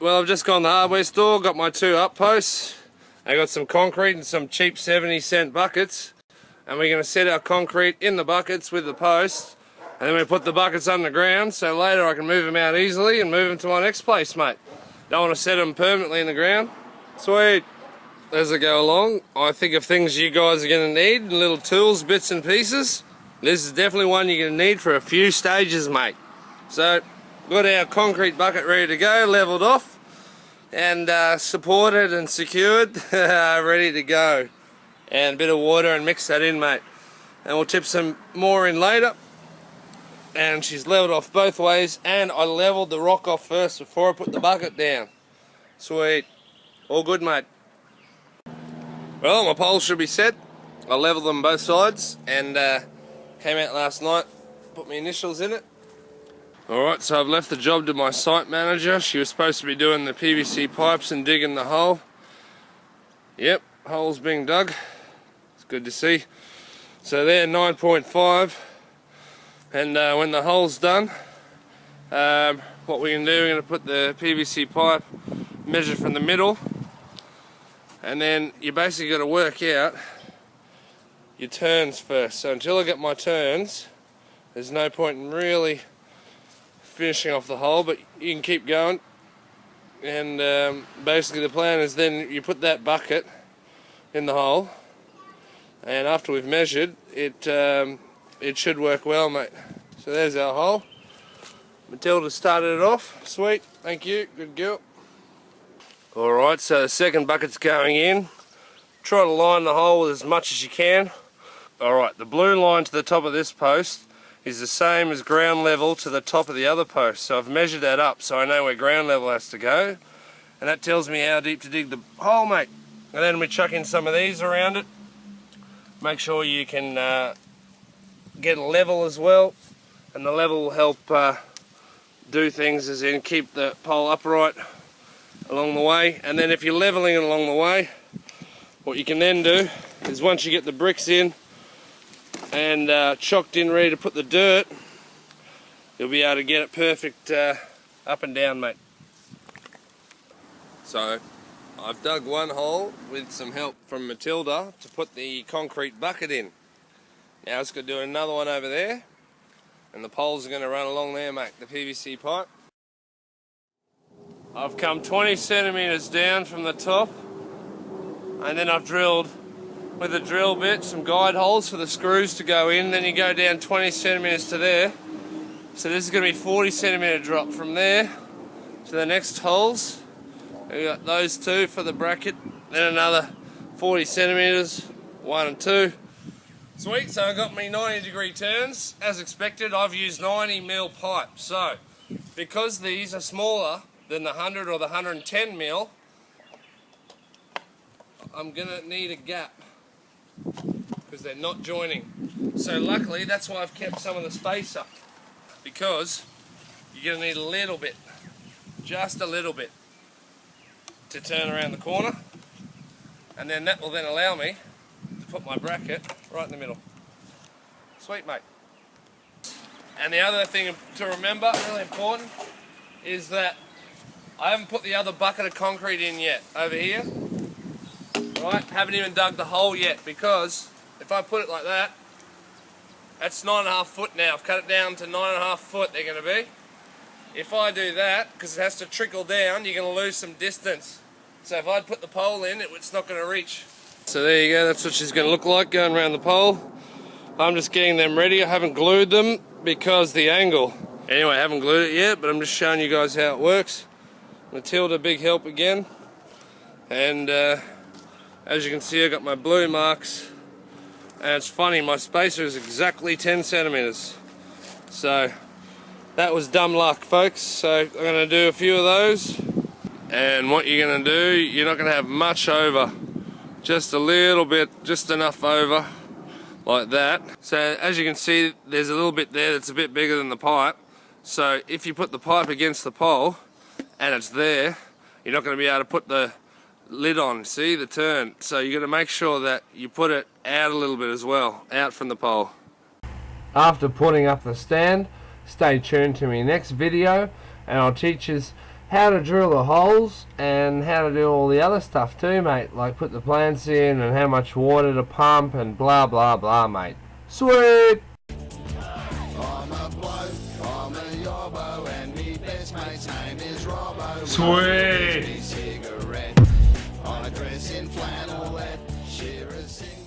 well, I've just gone to the hardware store, got my 2 up posts. I got some concrete and some cheap 70-cent buckets, and we're going to set our concrete in the buckets with the posts, and then we put the buckets underground so later I can move them out easily and move them to my next place, mate. Don't want to set them permanently in the ground. Sweet. As I go along, I think of things you guys are going to need, little tools, bits and pieces. This is definitely one you're going to need for a few stages, mate. So, got our concrete bucket ready to go, leveled off, and supported and secured, ready to go. And a bit of water and mix that in, mate. And we'll tip some more in later. And she's leveled off both ways, and I leveled the rock off first before I put the bucket down. Sweet. All good, mate. Well, my poles should be set. I leveled them both sides and came out last night, put my initials in it. Alright, so I've left the job to my site manager. She was supposed to be doing the PVC pipes and digging the hole. Yep, hole's being dug. It's good to see. So they're 9.5, and when the hole's done, what we're going to do, we're going to put the PVC pipe, measure from the middle, and then you basically got to work out your turns first. So until I get my turns, there's no point in really finishing off the hole, but you can keep going. And basically the plan is then you put that bucket in the hole, and after we've measured it, it should work well, mate. So there's our hole. Matilda started it off. Sweet, thank you, good girl. Alright, so the second bucket's going in. Try to line the hole with as much as you can. Alright, the blue line to the top of this post is the same as ground level to the top of the other post. So I've measured that up so I know where ground level has to go. And that tells me how deep to dig the hole, mate. And then we chuck in some of these around it. Make sure you can get a level as well. And the level will help do things as in keep the pole upright along the way. And then if you're leveling it along the way, what you can then do is once you get the bricks in and chocked in ready to put the dirt, you'll be able to get it perfect up and down, mate. So I've dug one hole with some help from Matilda to put the concrete bucket in. Now it's going to do another one over there, and the poles are going to run along there, mate, the PVC pipe. I've come 20 centimetres down from the top, and then I've drilled with a drill bit some guide holes for the screws to go in. Then you go down 20 centimetres to there. So this is going to be 40 centimetre drop from there to the next holes. We got those 2 for the bracket, then another 40 centimetres, 1 and 2. Sweet, so I got me 90-degree turns. As expected, I've used 90mm pipe. So because these are smaller than the 100 or the 110mm, I'm gonna need a gap because they're not joining. So luckily that's why I've kept some of the space up, because you're gonna need a little bit, just a little bit, to turn around the corner, and then that will then allow me to put my bracket right in the middle. Sweet, mate. And the other thing to remember, really important, is that I haven't put the other bucket of concrete in yet, over here. Right, haven't even dug the hole yet, because if I put it like that, that's 9.5 foot now. I've cut it down to 9.5 foot they're going to be. If I do that, because it has to trickle down, you're going to lose some distance. So if I put the pole in, it's not going to reach. So there you go, that's what she's going to look like going around the pole. I'm just getting them ready. I haven't glued them because the angle. Anyway, I haven't glued it yet, but I'm just showing you guys how it works. Matilda, big help again. And as you can see, I got my blue marks. And it's funny, my spacer is exactly 10 centimetres. So that was dumb luck, folks. So I'm going to do a few of those. And what you're going to do, you're not going to have much over. Just a little bit, just enough over, like that. So as you can see, there's a little bit there that's a bit bigger than the pipe. So if you put the pipe against the pole and it's there, you're not going to be able to put the lid on, see, the turn. So you're going to make sure that you put it out a little bit as well, out from the pole. After putting up the stand, stay tuned to my next video and I'll teach us how to drill the holes and how to do all the other stuff too, mate. Like put the plants in and how much water to pump and blah blah blah, mate. Sweet! I'm a bloke, I'm a yobbo, and me best mate's name is Robbo. Sweet! Cigarette on a dress in flannelette, Shearer's sing.